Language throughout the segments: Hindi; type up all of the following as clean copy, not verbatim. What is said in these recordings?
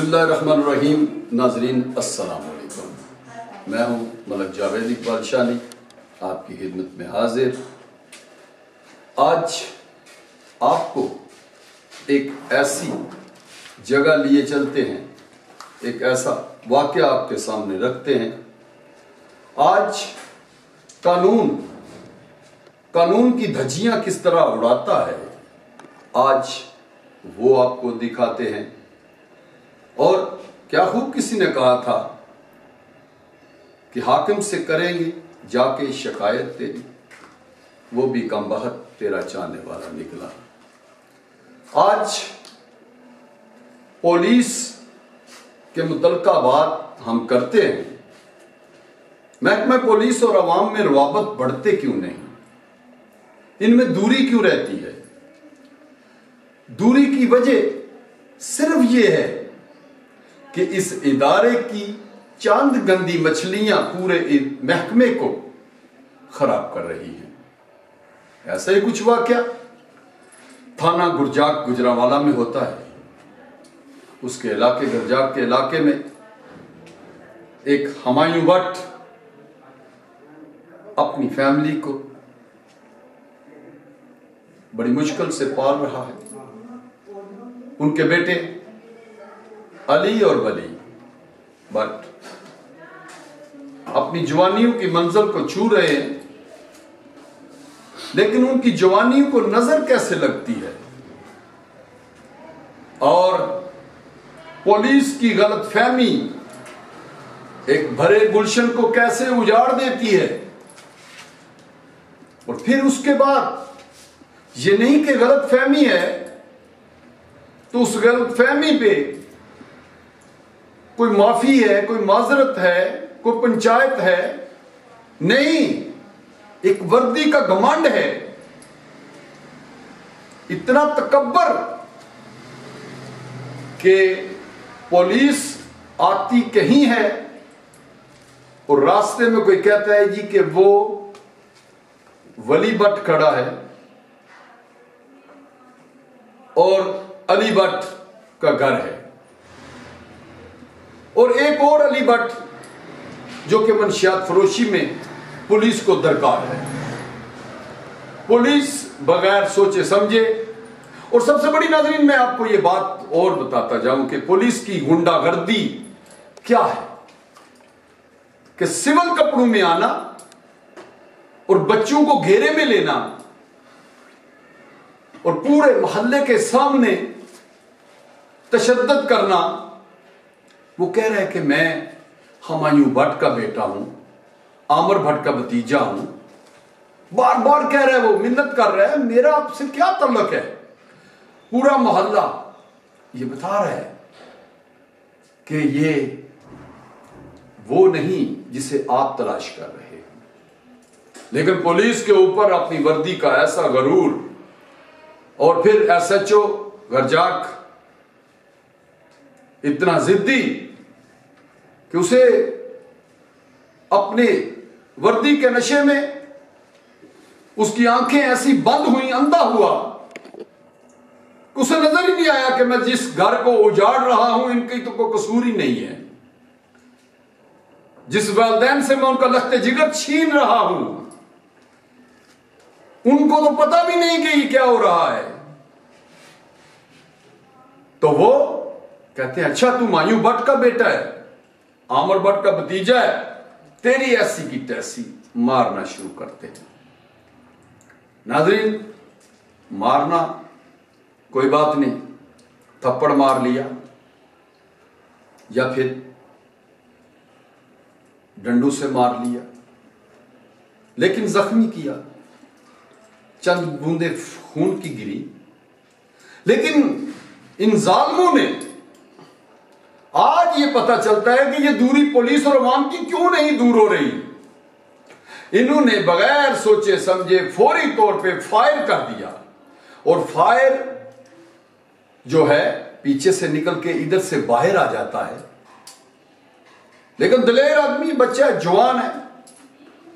बिस्मिल्लाहिर्रहमानिर्रहीम। नाजरीन अस्सलाम वालेकुम। मैं हूँ मलक जावेद इकबाल शानी, आपकी खिदमत में हाजिर। आज आपको एक ऐसी जगह लिए चलते हैं, एक ऐसा वाक़या आपके सामने रखते हैं। आज कानून की धज्जियां किस तरह उड़ाता है, आज वो आपको दिखाते हैं। और क्या खूब किसी ने कहा था कि हाकिम से करेंगे जाके शिकायत तेरी, वो भी कम बहत तेरा चाहने वाला निकला। आज पुलिस के मुतल्लिका बात हम करते हैं। महकमा पुलिस और अवाम में रवाबत बढ़ते क्यों नहीं, इनमें दूरी क्यों रहती है? दूरी की वजह सिर्फ ये है कि इस इदारे की चांद गंदी मछलियां पूरे महकमे को खराब कर रही हैं। ऐसा ही कुछ वाकया थाना गुरजाक गुजरांवाला में होता है। उसके इलाके गुरजाक के इलाके में एक हुमायूं भट्ट अपनी फैमिली को बड़ी मुश्किल से पाल रहा है। उनके बेटे अली और वली भट्ट अपनी जवानियों की मंजिल को छू रहे हैं, लेकिन उनकी जवानियों को नजर कैसे लगती है और पुलिस की गलतफहमी एक भरे गुलशन को कैसे उजाड़ देती है। और फिर उसके बाद ये नहीं कि गलतफहमी है तो उस गलतफहमी पे कोई माफी है, कोई माजरत है, कोई पंचायत है, नहीं, एक वर्दी का घमंड है। इतना तकब्बर कि पुलिस आती कहीं है और रास्ते में कोई कहता है जी कि वो वली भट्ट खड़ा है और अली भट्ट का घर है, और एक और अली भट्ट जो कि मंशियात फरोशी में पुलिस को दरकार है। पुलिस बगैर सोचे समझे, और सबसे बड़ी नाज़रीन मैं आपको यह बात और बताता जाऊं कि पुलिस की गुंडागर्दी क्या है कि सिविल कपड़ों में आना और बच्चों को घेरे में लेना और पूरे मोहल्ले के सामने तशद्दुद करना। वो कह रहा है कि मैं हुमायूं भट्ट का बेटा हूं, आमिर भट्ट का भतीजा हूं। बार बार कह रहा है, वो मिन्नत कर रहा है, मेरा आपसे क्या तल्लुक है। पूरा मोहल्ला ये बता रहा है कि ये वो नहीं जिसे आप तलाश कर रहे हैं। लेकिन पुलिस के ऊपर अपनी वर्दी का ऐसा गरूर, और फिर SHO गुरजाक इतना जिद्दी कि उसे अपने वर्दी के नशे में उसकी आंखें ऐसी बंद हुई, अंधा हुआ, उसे नजर ही नहीं आया कि मैं जिस घर को उजाड़ रहा हूं इनकी तो कोई कसूर ही नहीं है। जिस वालिदैन से मैं उनका लख्ते जिगर छीन रहा हूं उनको तो पता भी नहीं कि ये क्या हो रहा है। तो वो कहते हैं, अच्छा तू हुमायूं भट्ट का बेटा है, आमिर भट्ट का भतीजा है, तेरी ऐसी की तैसी, मारना शुरू करते हैं। नाज़रीन, मारना कोई बात नहीं, थप्पड़ मार लिया या फिर डंडू से मार लिया, लेकिन जख्मी किया, चंद बूंदे खून की गिरी। लेकिन इन जालिमों ने आज ये पता चलता है कि ये दूरी पुलिस और अवाम की क्यों नहीं दूर हो रही। इन्होंने बगैर सोचे समझे फौरी तौर पे फायर कर दिया, और फायर जो है पीछे से निकल के इधर से बाहर आ जाता है। लेकिन दिलेर आदमी, बच्चा जवान है,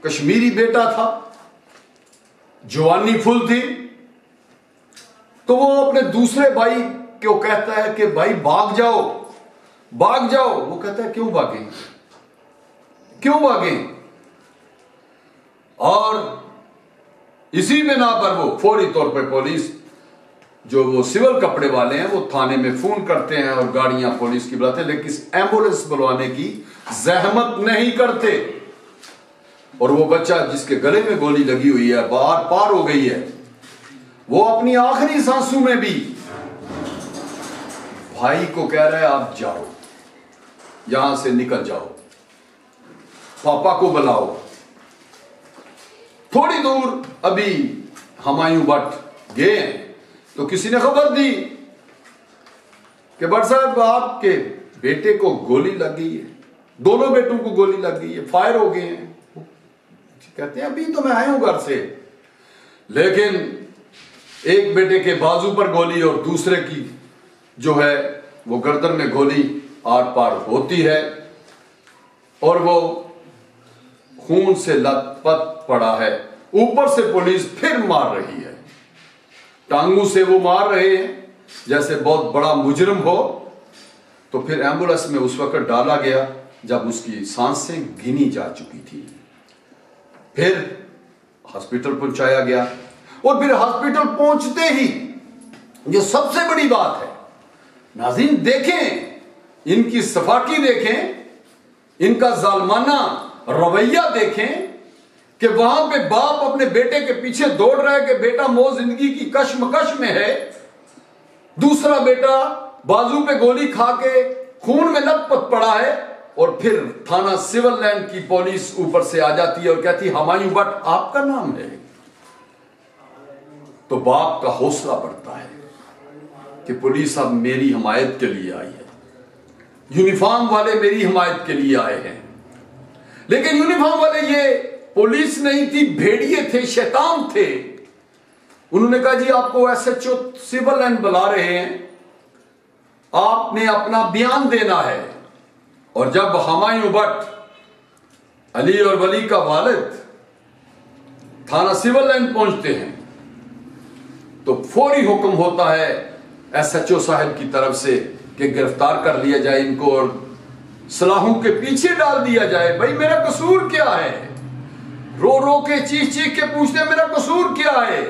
कश्मीरी बेटा था, जवानी फुल थी, तो वो अपने दूसरे भाई को कहता है कि भाई भाग जाओ, भाग जाओ। वो कहता है क्यों भागें, क्यों भागें? और इसी बिना पर वो फौरी तौर पर पुलिस, जो वो सिविल कपड़े वाले हैं, वो थाने में फोन करते हैं और गाड़ियां पुलिस की बुलाते हैं, लेकिन एम्बुलेंस बुलवाने की जहमत नहीं करते। और वो बच्चा जिसके गले में गोली लगी हुई है, बाहर पार हो गई है, वो अपनी आखिरी सांसों में भी भाई को कह रहा है आप जाओ, यहां से निकल जाओ, पापा को बुलाओ। थोड़ी दूर अभी हुमायूं भट्ट गए तो किसी ने खबर दी कि भट्ट साहब आपके बेटे को गोली लग गई है, दोनों बेटों को गोली लग गई है, फायर हो गए हैं। कहते हैं अभी तो मैं आया हूं घर से, लेकिन एक बेटे के बाजू पर गोली और दूसरे की जो है वो गर्दन में गोली आर पार होती है और वो खून से लथपथ पड़ा है। ऊपर से पुलिस फिर मार रही है, टांगों से वो मार रहे हैं जैसे बहुत बड़ा मुजरिम हो। तो फिर एम्बुलेंस में उस वक्त डाला गया जब उसकी सांसें गिनी जा चुकी थी। फिर हॉस्पिटल पहुंचाया गया और फिर हॉस्पिटल पहुंचते ही जो सबसे बड़ी बात है, नाज़रीन देखें, इनकी सफाकी देखें, इनका जालमाना रवैया देखें कि वहां पे बाप अपने बेटे के पीछे दौड़ रहा है कि बेटा मौत जिंदगी की कश्मकश में है, दूसरा बेटा बाजू पे गोली खा के खून में लथपथ पड़ा है। और फिर थाना सिविल लाइन की पुलिस ऊपर से आ जाती है और कहती हुमायूं भट्ट आपका नाम है। तो बाप का हौसला बढ़ता है कि पुलिस अब मेरी हिमायत के लिए आई है, यूनिफॉर्म वाले मेरी हिमायत के लिए आए हैं। लेकिन यूनिफॉर्म वाले ये पुलिस नहीं थी, भेड़िए थे, शैतान थे। उन्होंने कहा जी आपको एसएचओ सिविल लाइन बुला रहे हैं, आपने अपना बयान देना है। और जब हुमायूं भट्ट अली और वली का वालिद थाना सिविल लाइन पहुंचते हैं तो फौरी हुक्म होता है एसएचओ साहब की तरफ से कि गिरफ्तार कर लिया जाए इनको और सलाहों के पीछे डाल दिया जाए। भाई मेरा कसूर क्या है? रो रो के चीख चीख के पूछते मेरा कसूर क्या है?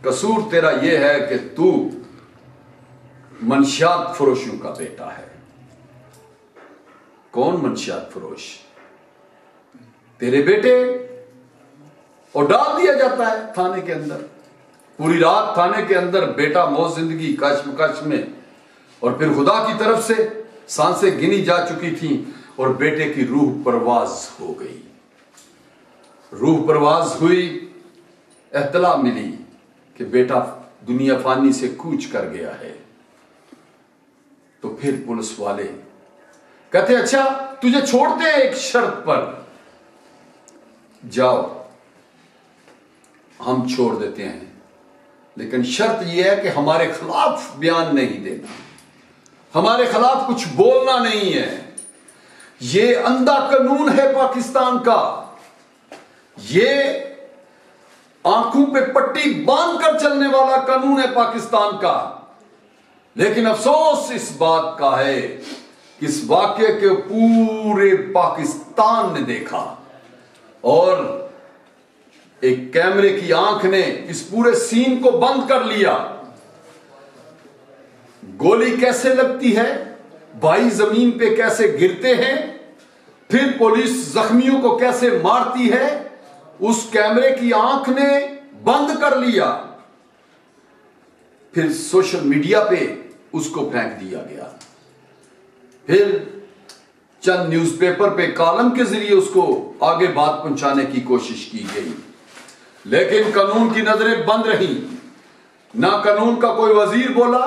कसूर तेरा यह है कि तू मंशियात फरोशों का बेटा है। कौन मंशियात फरोश? तेरे बेटे। और डाल दिया जाता है थाने के अंदर। पूरी रात थाने के अंदर बेटा मौत जिंदगी कश्मकश में, और फिर खुदा की तरफ से सांसें गिनी जा चुकी थी और बेटे की रूह परवाज हो गई। रूह परवाज हुई, एहतला मिली कि बेटा दुनिया फानी से कूच कर गया है। तो फिर पुलिस वाले कहते अच्छा तुझे छोड़ते हैं एक शर्त पर, जाओ हम छोड़ देते हैं, लेकिन शर्त यह है कि हमारे खिलाफ बयान नहीं देना, हमारे खिलाफ कुछ बोलना नहीं है। ये अंधा कानून है पाकिस्तान का, ये आंखों पे पट्टी बांधकर चलने वाला कानून है पाकिस्तान का। लेकिन अफसोस इस बात का है कि इस वाकये के पूरे पाकिस्तान ने देखा और एक कैमरे की आंख ने इस पूरे सीन को बंद कर लिया। गोली कैसे लगती है, भाई जमीन पे कैसे गिरते हैं, फिर पुलिस जख्मियों को कैसे मारती है, उस कैमरे की आंख ने बंद कर लिया। फिर सोशल मीडिया पे उसको फेंक दिया गया, फिर चंद न्यूज़पेपर पे कॉलम के जरिए उसको आगे बात पहुंचाने की कोशिश की गई, लेकिन कानून की नजरें बंद रही। ना कानून का कोई वजीर बोला,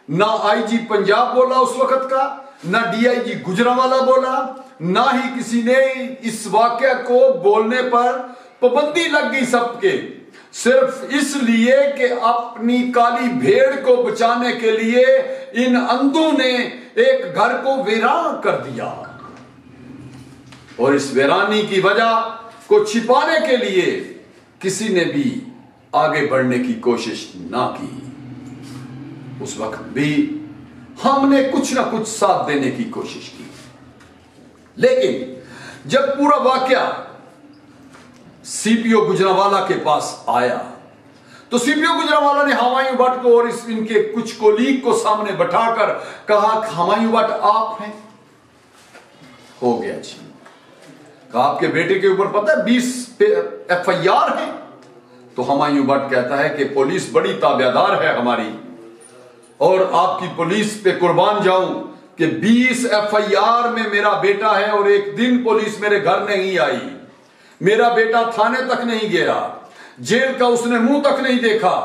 ना आईजी पंजाब बोला उस वक्त का, ना डीआईजी गुजरांवाला बोला, ना ही किसी ने इस वाकया को बोलने पर पाबंदी लग गई सबके, सिर्फ इसलिए कि अपनी काली भेड़ को बचाने के लिए इन अंधों ने एक घर को वीरान कर दिया और इस वीरानी की वजह को छिपाने के लिए किसी ने भी आगे बढ़ने की कोशिश ना की। उस वक्त भी हमने कुछ ना कुछ साथ देने की कोशिश की, लेकिन जब पूरा वाकया सीपीओ गुजरांवाला के पास आया तो सीपीओ गुजरांवाला ने हुमायूं भट्ट को और इनके कुछ कोलीग को सामने बैठाकर कहा, हुमायूं भट्ट आप हैं? हो गया जी। कहा आपके बेटे के ऊपर पता है 20 FIR है? तो हुमायूं भट्ट कहता है कि पुलिस बड़ी ताबेदार है हमारी, और आपकी पुलिस पे कुर्बान जाऊं कि 20 FIR में मेरा बेटा है और एक दिन पुलिस मेरे घर नहीं आई, मेरा बेटा थाने तक नहीं गया, जेल का उसने मुंह तक नहीं देखा,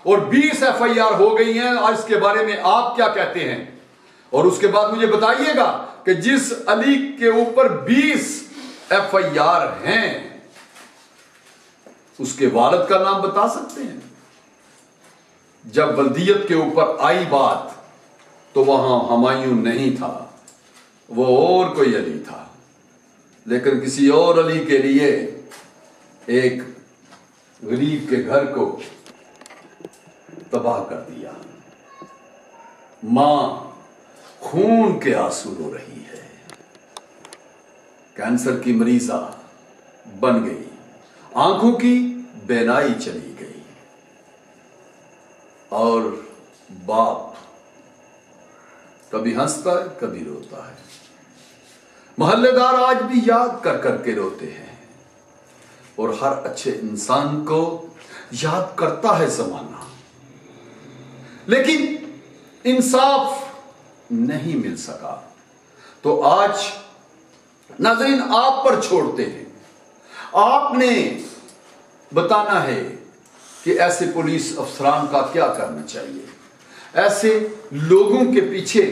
और 20 FIR हो गई हैं। आज इसके बारे में आप क्या कहते हैं? और उसके बाद मुझे बताइएगा कि जिस अली के ऊपर 20 FIR हैं उसके वालिद का नाम बता सकते हैं? जब बल्दियत के ऊपर आई बात तो वहां हुमायूं नहीं था, वो और कोई अली था, लेकिन किसी और अली के लिए एक गरीब के घर को तबाह कर दिया। मां खून के आंसू रो रही है, कैंसर की मरीजा बन गई, आंखों की बेनाई चली गई, और बाप कभी हंसता है कभी रोता है। मोहल्लेदार आज भी याद कर करके रोते हैं, और हर अच्छे इंसान को याद करता है जमाना, लेकिन इंसाफ नहीं मिल सका। तो आज नाज़रीन आप पर छोड़ते हैं, आपने बताना है कि ऐसे पुलिस अफसरान का क्या करना चाहिए, ऐसे लोगों के पीछे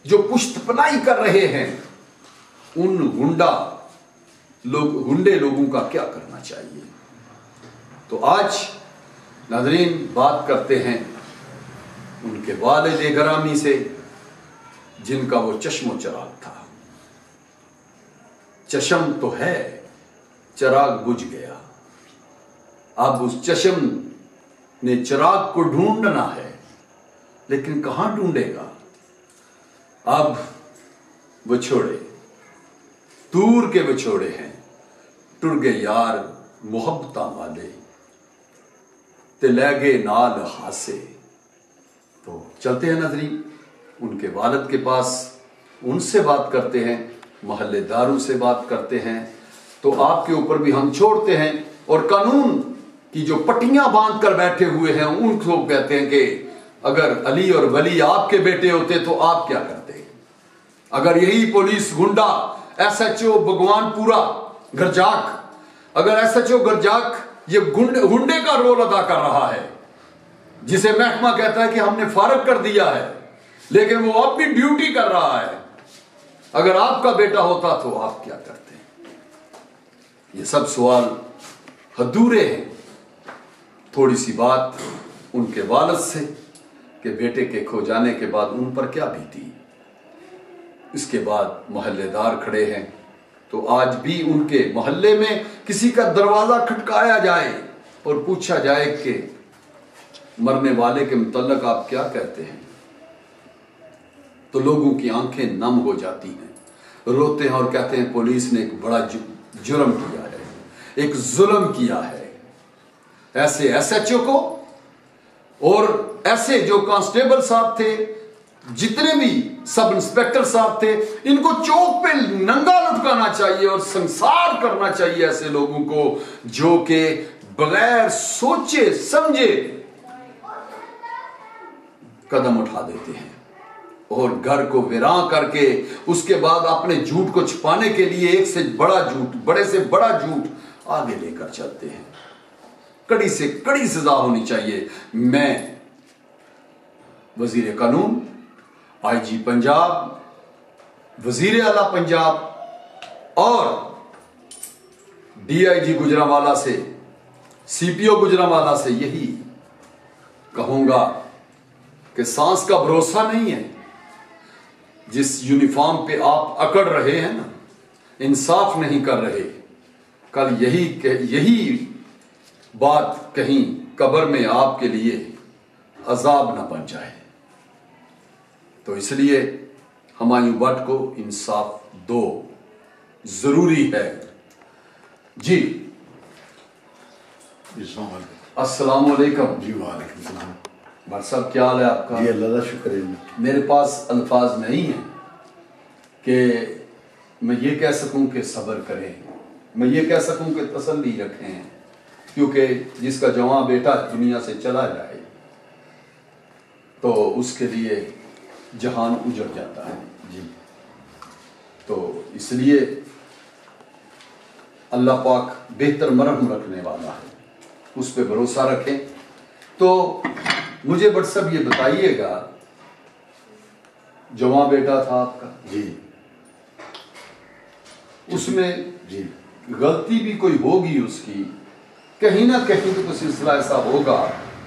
जो पुश्तपनाही कर रहे हैं उन गुंडे लोगों का क्या करना चाहिए। तो आज नाज़रीन बात करते हैं उनके वालिद गिरामी से, जिनका वो चश्मो चिराग था। चश्म तो है, चिराग बुझ गया। अब उस चश्म ने चिराग को ढूंढना है, लेकिन कहां ढूंढेगा? अब विछोड़े, दूर के विछोड़े हैं, टुर गए यार मुहब्बता वाले, ते लगे नाल हासे। तो चलते हैं नाज़रीन उनके वालिद के पास, उनसे बात करते हैं, मोहल्लेदारों से बात करते हैं। तो आपके ऊपर भी हम छोड़ते हैं, और कानून की जो पट्टियां बांध कर बैठे हुए हैं उनको कहते हैं कि अगर अली और वली आपके बेटे होते तो आप क्या करते? अगर यही पुलिस गुंडा SHO भगवानपुरा गरजाक, अगर SHO गरजाक ये गुंडे का रोल अदा कर रहा है, जिसे महकमा कहता है कि हमने फारग कर दिया है, लेकिन वो अब भी ड्यूटी कर रहा है, अगर आपका बेटा होता तो आप क्या करते? ये सब सवाल अधूरे हैं। थोड़ी सी बात उनके वालिद से कि बेटे के खो जाने के बाद उन पर क्या बीती। इसके बाद मोहल्लेदार खड़े हैं, तो आज भी उनके मोहल्ले में किसी का दरवाजा खटकाया जाए और पूछा जाए कि मरने वाले के मुतल्लक आप क्या कहते हैं, तो लोगों की आंखें नम हो जाती हैं, रोते हैं और कहते हैं पुलिस ने एक बड़ा जुर्म किया है, एक जुल्म किया है। ऐसे SHO को और ऐसे जो कांस्टेबल साहब थे, जितने भी सब इंस्पेक्टर साहब थे, इनको चौक पे नंगा लटकाना चाहिए और संसार करना चाहिए ऐसे लोगों को जो कि बगैर सोचे समझे कदम उठा देते हैं और घर को वीरान करके उसके बाद अपने झूठ को छुपाने के लिए एक से बड़ा झूठ, बड़े से बड़ा झूठ आगे लेकर चलते हैं। कड़ी से कड़ी सजा होनी चाहिए। मैं वजीर कानून, IG पंजाब, वजीर आला पंजाब और DIG गुजरांवाला से, CPO गुजरांवाला से यही कहूंगा कि सांस का भरोसा नहीं है। जिस यूनिफॉर्म पे आप अकड़ रहे हैं ना, इंसाफ नहीं कर रहे, कल यही बात कहीं कब्र में आपके लिए अजाब न बन जाए। तो इसलिए हुमायूं भट्ट को इंसाफ दो, जरूरी है। जी अस्सलाम वालेकुम। जी वालेकुम सलाम। भट्ट साहब क्या हाल है आपका? जी अल्लाह का शुक्र है। मेरे पास अल्फाज नहीं है कि मैं ये कह सकूं कि सब्र करें, मैं ये कह सकूं कि तसल्ली रखें, क्योंकि जिसका जवां बेटा दुनिया से चला जाए तो उसके लिए जहान उजड़ जाता है। जी तो इसलिए अल्लाह पाक बेहतर मरहम रखने वाला है, उस पर भरोसा रखें। तो मुझे भट्ट साहब ये बताइएगा, जवां बेटा था आपका जी, उसमें जी गलती भी कोई होगी उसकी, कहीं ना कहीं तो कोई सिलसिला ऐसा होगा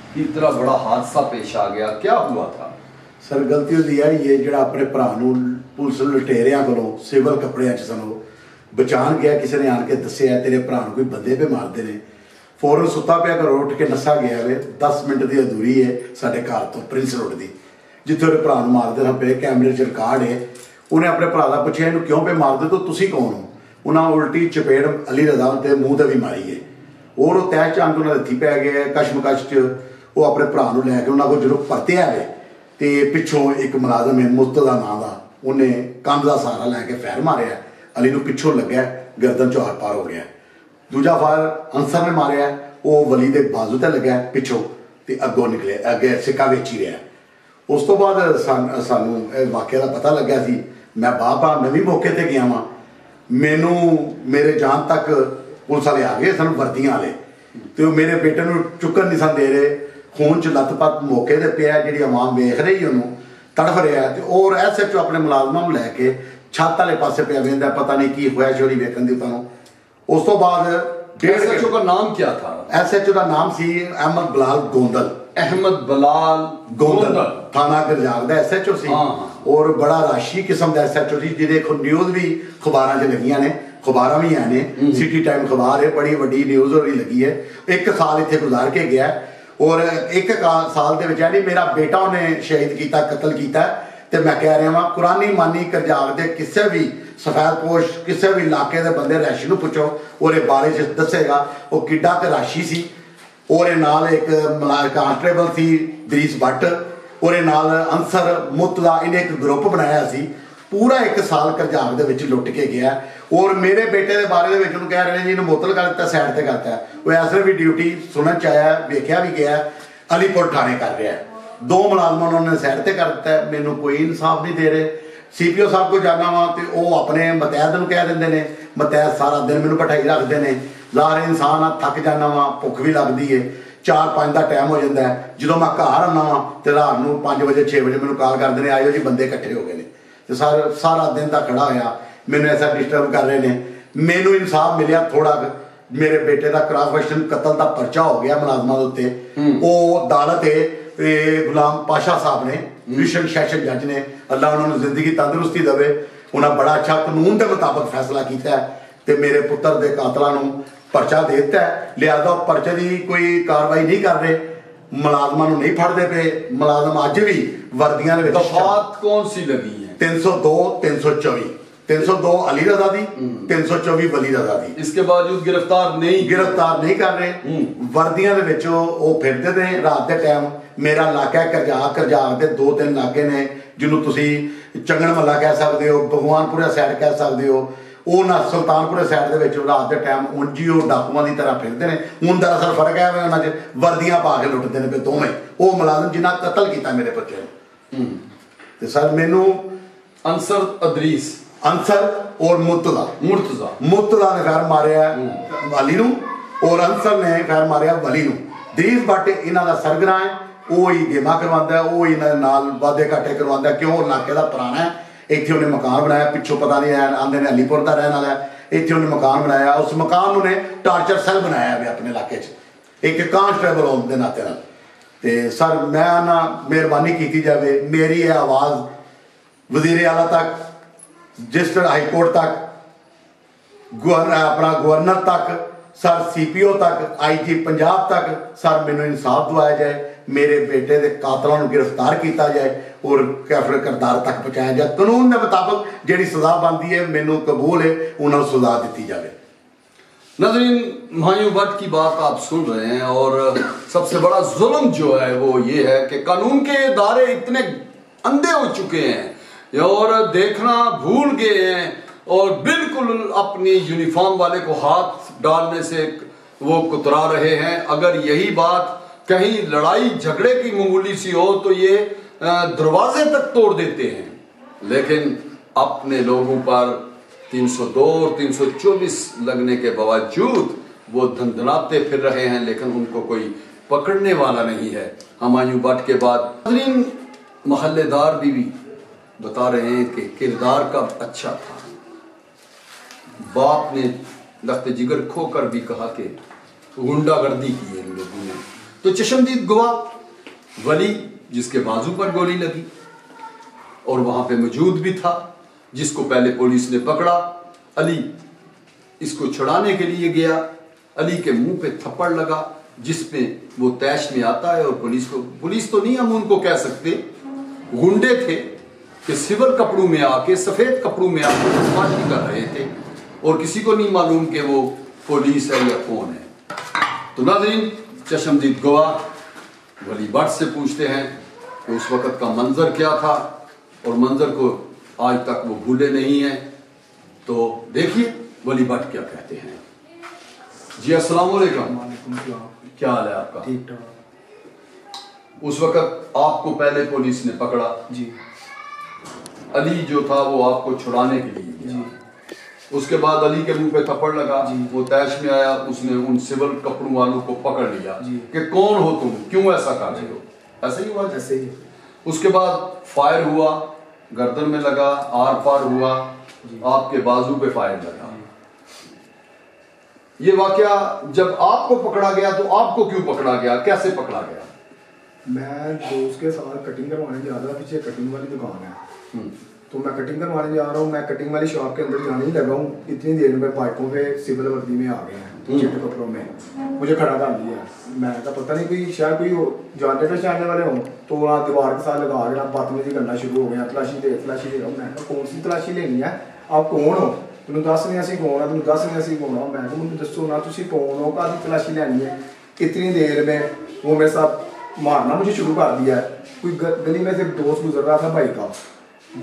कि इतना बड़ा हादसा पेश आ गया। क्या हुआ था सर? गलती होती है ये जो अपने भरा पुलिस लुटेरिया को सिविल कपड़िया च सनो बचान गया, किसी ने आन के दसिया तेरे भरा कोई बंदे पे मारते ने, फौरन सुता पिया घरों उठ के नसा गया वे। 10 मिनट की अधूरी है साढ़े घर तो प्रिंस रोड की, जिथे वो भरा मारते पे कैमरे च रिकॉर्ड है। उन्हें अपने भरा का पूछा इन्हू क्यों पे मारते, तो तुसी कौन हो? उन्हें उल्टी चपेड़ अली रजा के मूँह से भी मारी है और वो तय चांद उन्हें हथी पै गए। कशमकश च वो अपने भरा लैके उन्होंने को जो परतिया है तो पिछों एक मुलाजम है मुस्त का नाम का, उन्हें कंध का सहारा लैके फैर मारिया, अली को पिछों लग्या, गर्दन चो आर पार हो गया। दूजा फायर अंसर ने मारिया, वो वली के बाजू ते लग्या पिछों तो अगों निकले, अगे सिक्का वेची रहा। उस तो बाद सानू वाकया का पता लग्या सी। मैं बाप हाँ, मैं भी मौके पर गया वहाँ, मैनू मेरे जान तक पुलिस वाले आ गए सन वर्दियां वाले, तो मेरे बेटे को चुकन नहीं सन दे रहे, खून च लत्तपत मौके पर पिया, जी आवाम वेख रही उन्होंने तड़फ रहा है। और SHO अपने मुलाजमान को लैके छत वाले पासे पे वेंदा, पता नहीं की होया चोरी वेखन दी उन्होंने। उस तो बाद SHO का नाम क्या था? SHO का नाम सी अहमद बलाल गोंदल। अहमद बलाल गोंदल थाना गरजाग का SHO सी। और बड़ा राशी किस्म का SHO सी, जिहदे न्यूज़ भी अखबारां च लगियां ने, अखबारां भी हैं ने, सिटी टाइम अखबार है, बड़ी वड्डी न्यूज़ होरी लगी है। 1 साल इत्थे गुजार के गया और 1 साल दे विच यानी मेरा बेटा उन्हें शहीद किया, कतल किया। तो मैं कह रहा वहाँ कुरानी मानी करजाग के किसी भी सफेदपोश किसी भी इलाके के बंदे राशि पूछो और बारे दसेगा वो किड्डा तो राशि सी। और नाल एक कांस्टेबल सी दरीस भट्ट और नाल अंसर मुत का इन्हें एक ग्रुप बनाया सी। पूरा 1 साल करजाग दे विच लुट के गया। और मेरे बेटे के बारे में कह रहे हैं जी इन्हें मुतल कर दिता, साइड पर करता है। वो ऐसे भी ड्यूटी सुनने च आया, वेख्या भी गया, अलीपुर थाने कर रहा है। 2 मुलाजमान उन्होंने साइड पर कर दिता है, मैनू कोई इंसाफ नहीं दे रहे। CPO साहब को जाना वा तो वह अपने मतैद को कह देंगे ने, मतैद सारा दिन मैनू बिठाई रखते हैं। लारे इंसान आ थक जाना वा, भुख भी लगती है, 4-5 का टाइम हो जाता है। जो मैं घर आना वा तो रात को 5 बजे 6 बजे मैनू कॉल करते हैं, आयो जी बंदे इकट्ठे हो गए हैं। तो सारा दिन का खड़ा होया मैनू ऐसा डिस्टर्ब कर रहे हैं। मैनू इंसाफ मिलिया थोड़ा, मेरे बेटे का क्रॉस क्वेश्चन कतल का परचा हो गया मुलाजमान उत्ते। वो अदालत है गुलाम पाशा साहब ने, विशन सैशन जज ने, अल्लाह उन्होंने जिंदगी तंदुरुस्ती देवे, उन्हें बड़ा अच्छा कानून के मुताबिक फैसला किया है तो मेरे पुत्र के कातलों को परचा दे दिता है। लिहाजा परचे की कोई कार्रवाई नहीं कर रहे, मुलाजमान नहीं फड़ते पे। मुलाजम अज भी वर्दियां दे दफात कौन सी लगी है? 302 324 302 अली रजा दी, 324 वली रजा दी। इसके बावजूद गिरफ्तार नहीं कर रहे। वर्दियां दे विच वो फिरदे ने रात के टाइम। मेरा इलाका करजाग के 2-3 इलाके ने जिन्होंने तुसी चंगन महला कह सकते हो, भगवानपुरा साइड कह सकते हो, वो ना सुल्तानपुरा साइड के रात के टाइम उंज ही वो डाकुआं की तरह फिरते हैं। हुण दरअसल फर्क है उन्होंने वर्दियां पा के लुटते हैं पे दोवें। वो मुलाजम जिन्हें कतल किया मेरे बच्चे ने। सर मैनू अंसर और मुर्तजा ने फैर मारिया अली नूं और अंसर ने फैर मारिया वली नूं। दरीस भट्ट इन्हां दा सरगना है, वो ही गेमां करवांदा है, वो इन्हां नाल वादे घाटे करवांदा। क्यों? इलाके का पुराना है, इत्थे उन्हें मकान बनाया, पिछों पता नहीं आंदे ने अलीपुर का रहने वाला है, इत्थे उन्हें मकान बनाया। उस मकान उन्हें टार्चर सेल बनाया है अपने इलाके एक कांस्टेबल होने के नाते। तो सर मैं ना मेहरबानी की जाए, मेरी यह आवाज़ वजीर आला तक, रजिस्टर्ड हाईकोर्ट तक, अपना गवर्नर तक, सर CPO तक, IG पंजाब तक, सर मैनू इंसाफ दवाया जाए। मेरे बेटे के कातलों को गिरफ्तार किया जाए और कैफर करदार तक पहुँचाया जाए। कानून के मुताबिक जी सज़ा बनती है मैनू कबूल है उन्होंने सज़ा दी जाए। नाज़रीन, हुमायूं भट्ट की बात आप सुन रहे हैं और सबसे बड़ा जुल्म जो है वो ये है कि कानून के इदारे इतने अंधे हो चुके हैं और देखना भूल गए हैं और बिल्कुल अपनी यूनिफॉर्म वाले को हाथ डालने से वो कुतरा रहे हैं। अगर यही बात कहीं लड़ाई झगड़े की मामूली सी हो तो ये दरवाजे तक तोड़ देते हैं, लेकिन अपने लोगों पर 302 और 324 लगने के बावजूद वो धंधनाते फिर रहे हैं, लेकिन उनको कोई पकड़ने वाला नहीं है। हुमायूं भट्ट के बाद मोहल्लेदार भी बता रहे हैं कि किरदार का अच्छा था। बाप ने लख्त जिगर खोकर भी कहा कि गुंडागर्दी की है इन लोगों ने। तो चश्मदीद गवाह वली जिसके बाजू पर गोली लगी और वहां पे मौजूद भी था, जिसको पहले पुलिस ने पकड़ा, अली इसको छुड़ाने के लिए गया, अली के मुंह पे थप्पड़ लगा जिसमें वो तैश में आता है और पुलिस तो नहीं हम उनको कह सकते, गुंडे थे कि सिविल कपड़ों में आके सफेद कपड़ों में आके बदमाशी कर रहे थे और किसी को नहीं मालूम कि वो पुलिस है या कौन है। तो नाज़रीन, चश्मदीद गवाह वली भट्ट से पूछते हैं कि उस वक़्त का मंजर क्या था और मंजर को आज तक वो भूले नहीं हैं। तो देखिए वली भट्ट क्या कहते हैं। जी अस्सलाम वालेकुम। क्या हाल है आपका? ठीक ठाक। उस वक़्त आपको पहले पुलिस ने पकड़ा जी, अली जो था वो आपको छुड़ाने के लिए गया। उसके बाद अली के मुंह पे थप्पड़ लगा, वो तैश में आया, उसने उन सिविल कपड़ों वालों को पकड़ लिया कि कौन हो तुम, क्यों ऐसा कर रहे हो, ऐसा ही हुआ? ऐसे ही। उसके बाद फायर हुआ, गर्दन में लगा, आर पार हुआ, आपके बाजू पे फायर लगा। ये वाकया जब आपको पकड़ा गया तो आपको क्यों पकड़ा गया, कैसे पकड़ा गया? मैं दोस्त के साथ कटिंग करवाने जा रहा था, पीछे कटिंग वाली दुकान है, तो मैं कटिंग करवाने जा रहा हूँ। मैं कटिंग वाली शॉप के अंदर जाने ही लगा हूँ, इतनी देर में बाइकों पे सिविल वर्दी में आ गए हैं, चिट्टे कपड़ों में मुझे खड़ा कर दिया। मैं का पता नहीं कोई शायद कोई जानने पहचानने वाले हों, तो वहाँ दीवार के साथ लगा के बदतमीजी करना शुरू हो गया, तलाशी दे मैं कहा कौन सी तलाशी लेनी है, आप कौन हो, तुम दस नहीं असी कौन है, तुम दस नहीं असी कौन हो। मैं कहा मुझे दसो ना तुम कौन हो, कादी तलाशी लैनी है। इतनी देर में वो मेरे साथ मारना मुझे शुरू कर दिया। कोई गली में से दोस्त गुजर रहा था भाई का,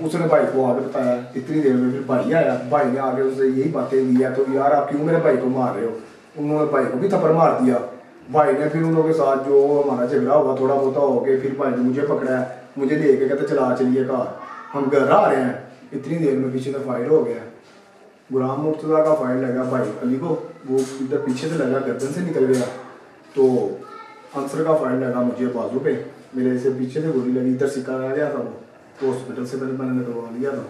उसने भाई को आगे बताया। इतनी देर में फिर भाई आया, भाई ने आगे उससे यही बातें दी है, तो यार आप क्यों मेरे भाई को मार रहे हो। उन्होंने भाई को भी थप्पड़ मार दिया। भाई ने फिर उन लोगों के साथ जो हमारा झगड़ा हुआ थोड़ा बहुत हो गया, फिर भाई ने मुझे पकड़ा है, मुझे लेके कहते चला चलिए घर, हम घर आ रहे हैं। इतनी देर में पीछे से फायर हो गया, गुलाम मुर्तज़ा का फायर लगा भाई अली को, वो इधर पीछे से लगा, गर्दन से निकल गया। तो अंसर का फायर लगा मुझे बाजू पे, मेरे से पीछे से गोली लगी, इधर सिक्का रह गया था वो, तो हॉस्पिटल से मैंने निकलवा लिया था।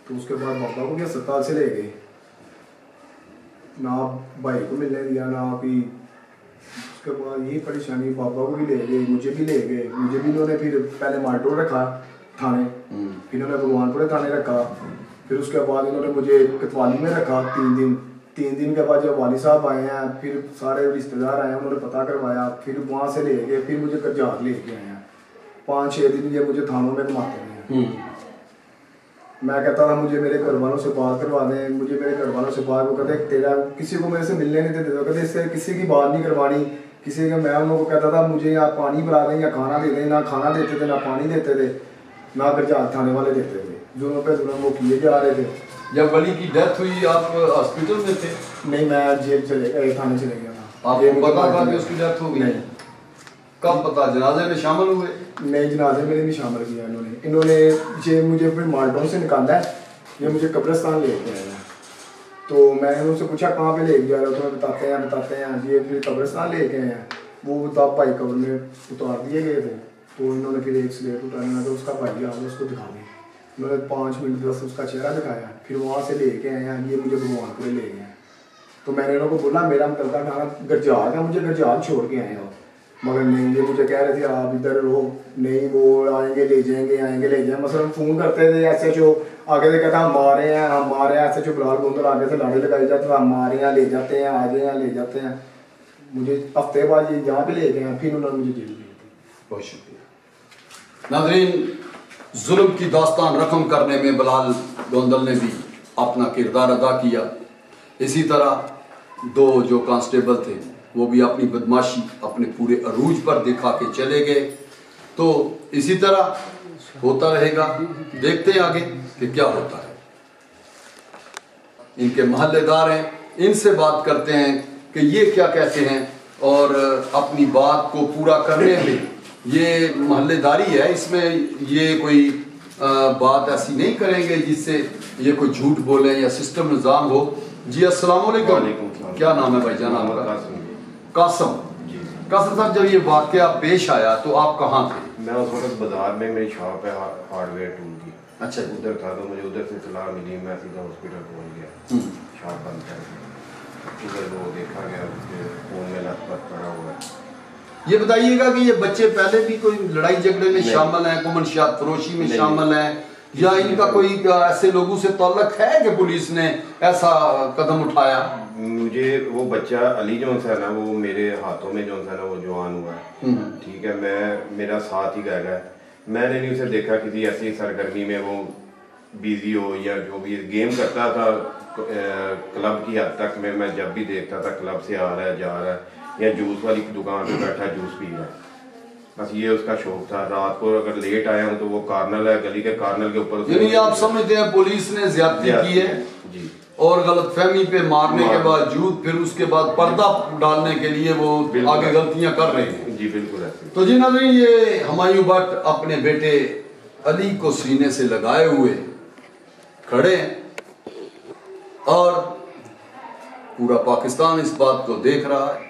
तो उसके बाद पापा को भी अस्पताल से ले गए, ना भाई को मिलने दिया ना अभी। उसके बाद यही परेशानी, पापा को भी ले गए, मुझे भी ले गए। मुझे भी इन्होंने फिर पहले माल्टो रखा थाने, फिर इन्होंने भगवानपुरे थाने रखा, फिर उसके बाद इन्होंने मुझे कतवाली में रखा 3 दिन। 3 दिन के बाद जब वाली साहब आए हैं, फिर सारे रिश्तेदार आए हैं, उन्होंने पता करवाया, फिर वहाँ से ले गए, फिर मुझे करजाक ले के आए हैं। 5-6 दिन ये मुझे थानों में घुमाते हैं। मैं कहता था मुझे मेरे घर वालों से बात करवा दें, मुझे मेरे घर वालों से बात, वो कहते तेरा किसी को मेरे से मिलने नहीं देते, कहते इससे किसी की बात नहीं करवानी किसी का। मैं उन लोगों को कहता था मुझे या पानी पिला दें या खाना दे दें, ना खाना देते थे, ना पानी देते थे, ना करजाक थाने वाले देते थे। जुल्म पे जुल्म वो किए जा रहे थे। जब वली की डेथ हुई आप हॉस्पिटल में थे? नहीं, मैं जेल चले गया, थाने चले गया था। आपको पता था कि उसकी डेथ हो गई? नहीं। कब पता? जनाजे में शामिल हुए? नहीं, जनाजे में नहीं शामिल किया इन्होंने ये मुझे फिर माल्टोन से निकाला है, ये मुझे कब्रिस्तान ले गया है। तो मैंने उनसे पूछा कहाँ पे ले जा रहे हो, तो बताते हैं ये फिर कब्रिस्तान ले गए हैं। वो तब भाई कब्र में उतार दिए गए थे, तो इन्होंने फिर एक स्लेट उठाने लगा, उसका भाई आ उसको दिखा दी। उन्होंने 5 मिनट बस उसका चेहरा दिखाया, फिर वहाँ से लेके आए हैं, ये मुझे भगवानपुरे ले गए। तो मैंने इन्हों को बोला मेरा मुतलका खाना गरजाल है, मुझे गरजाल छोड़ के आए हो, मगर नहीं, ये मुझे कह रहे थे आप इधर रहो, नहीं वो आएंगे ले जाएंगे, आएंगे ले जाएंगे। मसलन फ़ोन करते थे SHO आगे से कहता हम मारे हैं SHO बिलाल गोंदर आगे से लाड़ी लगाई जाते हैं, हम मारे हैं ले जाते हैं, ले जाते हैं। मुझे हफ्ते बाद ये जहाँ पे ले गए हैं, फिर उन्होंने मुझे जेल भेज दी। बहुत शुक्रिया। नाज़रीन, जुल्म की दास्तान रकम करने में बिलाल गोंदल ने भी अपना किरदार अदा किया। इसी तरह दो जो कांस्टेबल थे वो भी अपनी बदमाशी अपने पूरे अरूज पर दिखा के चले गए। तो इसी तरह होता रहेगा, देखते हैं आगे कि क्या होता है। इनके मोहल्लेदार हैं, इनसे बात करते हैं कि ये क्या कहते हैं और अपनी बात को पूरा करने में ये मोहल्लेदारी है, इसमें ये कोई बात ऐसी नहीं करेंगे जिससे ये कोई झूठ बोले या सिस्टम निज़ाम हो। जी अस्सलाम वालेकुम, क्या नाम है भाईजान आपका? कासम। कासम साहब, जब ये वाकया पेश आया तो आप कहाँ थे? मैं उस वक्त बाजार में मेरी शॉप है हार्डवेयर टूल की। अच्छा, उधर था तो मुझे उधर से इत्तला मिली, मैं सीधा हॉस्पिटल पहुंच गया। शॉप बंद कर उधर वो देखा गया उसके फोन में लथपथ पड़ा हुआ है। ये बताइएगा कि ये बच्चे पहले भी कोई लड़ाई झगड़े में शामिल हैं, कोई मंशियात फरोशी में शामिल हैं, या इनका कोई ऐसे लोगों से ताल्लुक है कि पुलिस ने ऐसा कदम उठाया? मुझे वो बच्चा अली जो है ना, वो मेरे हाथों में जो है ना वो जवान हुआ है, ठीक है। मैं मेरा साथ ही गया, मैंने नहीं उसे देखा किसी ऐसी सरगर्मी में वो बिजी हो या जो भी गेम करता था क्लब की हद तक में। मैं जब भी देखता था क्लब से आ रहा है जा रहा है या जूस वाली दुकान पे बैठा जूस पी रहा है, बस ये उसका शौक था। रात को अगर लेट आया हूँ तो वो कार्नल है, गली के कार्नल के ऊपर। यानी आप समझते हैं पुलिस ने ज्यादती की है जी, और गलतफहमी पे मारने के बावजूद फिर उसके बाद पर्दा डालने के लिए वो आगे गलतियां कर रहे हैं। जी बिल्कुल ऐसे। तो जी नाज़रीन, ये हुमायूं भट्ट अपने बेटे अली को सीने से लगाए हुए खड़े हैं और पूरा पाकिस्तान इस बात को देख रहा है।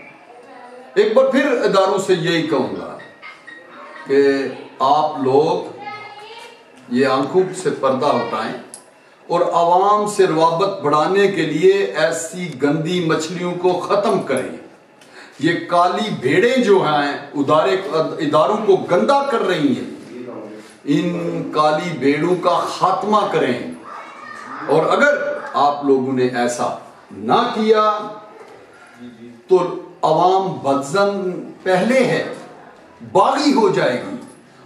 एक बार फिर इदारों से यही कहूंगा कि आप लोग ये आंखों से पर्दा उठाएं और आवाम से रवाबत बढ़ाने के लिए ऐसी गंदी मछलियों को खत्म करें। ये काली भेड़ें जो हैं इदारों को गंदा कर रही हैं, इन काली भेड़ों का खात्मा करें। और अगर आप लोगों ने ऐसा ना किया तो अवाम बदजन पहले है, बागी हो जाएगी,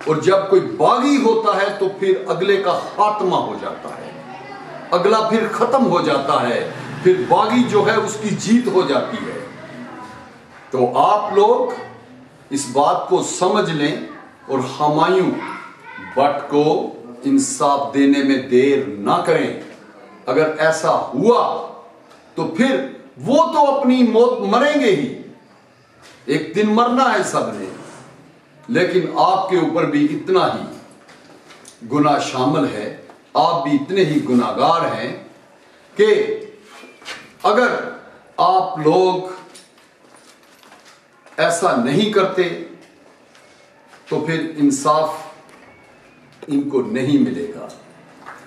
और जब कोई बागी होता है तो फिर अगले का खात्मा हो जाता है, अगला फिर खत्म हो जाता है, फिर बागी जो है उसकी जीत हो जाती है। तो आप लोग इस बात को समझ लें और हुमायूं भट्ट को इंसाफ देने में देर ना करें। अगर ऐसा हुआ तो फिर वो तो अपनी मौत मरेंगे ही, एक दिन मरना है सबने, लेकिन आपके ऊपर भी इतना ही गुनाह शामिल है, आप भी इतने ही गुनाहगार हैं कि अगर आप लोग ऐसा नहीं करते तो फिर इंसाफ इनको नहीं मिलेगा।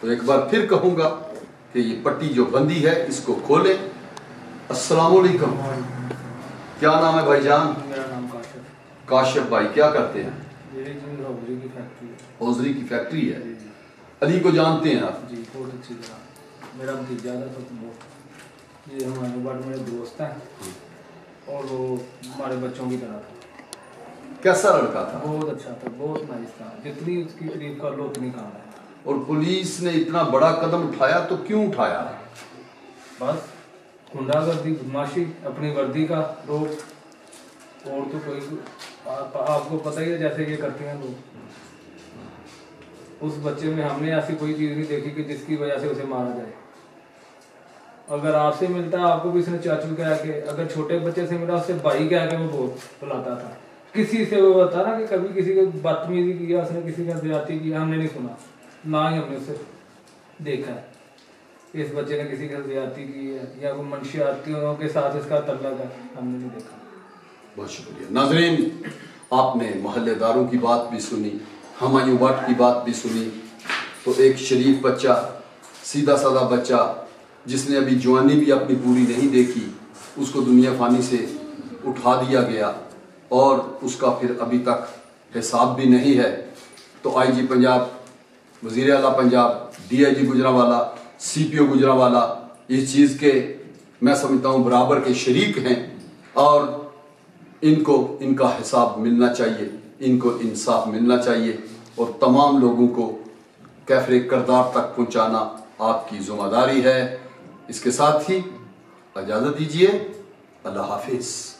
तो एक बार फिर कहूंगा कि ये पट्टी जो बंदी है इसको खोलें। अस्सलाम वालेकुम, क्या नाम है भाईजान? मेरा नाम काशिफ। काशिफ भाई, क्या करते हैं? मेरी हौजरी की फैक्ट्री है। हौजरी की फैक्ट्री है। अली को जानते हैं आप? जी बहुत अच्छी तरह। मेरा भतीजा था तो बहुत, ये हमारे बार मेरे दोस्त हैं और वो हमारे बच्चों की तरह था। कैसा लड़का था? बहुत अच्छा था, बहुत नाइस था, जितनी उसकी तारीफ कर लो उतनी कम है। और पुलिस ने इतना बड़ा कदम उठाया तो क्यों उठाया? बस गुंडागर्दी, बदमाशी, अपनी वर्दी का रोक, और तो कोई आपको पता ही है जैसे ये करते हैं लोग। उस बच्चे में हमने ऐसी कोई चीज़ नहीं देखी कि जिसकी वजह से उसे मारा जाए। अगर आपसे मिलता आपको भी उसने चाचू कह के, अगर छोटे बच्चे से मिला उससे भाई कह के वो बहुत बुलाता था। किसी से वो बता ना कि कभी किसी को बदतमीजी किया उसने, किसी का ज्यादती किया, हमने नहीं सुना, ना ही हमने उसे देखा है इस बच्चे ने किसी का ज्यादती की है या कोई मंशियातियों के साथ इसका तल्लक है, हमने नहीं देखा। बहुत शुक्रिया। नाजरीन, आपने मोहल्लेदारों की बात भी सुनी, हुमायूं भट्ट की बात भी सुनी। तो एक शरीफ बच्चा, सीधा साधा बच्चा जिसने अभी जवानी भी अपनी पूरी नहीं देखी, उसको दुनिया फानी से उठा दिया गया और उसका फिर अभी तक हिसाब भी नहीं है। तो आईजी पंजाब, वज़ीर आला पंजाब, डीआईजी गुजरांवाला, सीपीओ गुजरांवाला इस चीज़ के मैं समझता हूँ बराबर के शरीक हैं और इनको इनका हिसाब मिलना चाहिए। इनको इंसाफ मिलना चाहिए और तमाम लोगों को कैफरे किरदार तक पहुंचाना आपकी जिम्मेदारी है। इसके साथ ही इजाज़त दीजिए। अल्लाह हाफिज़।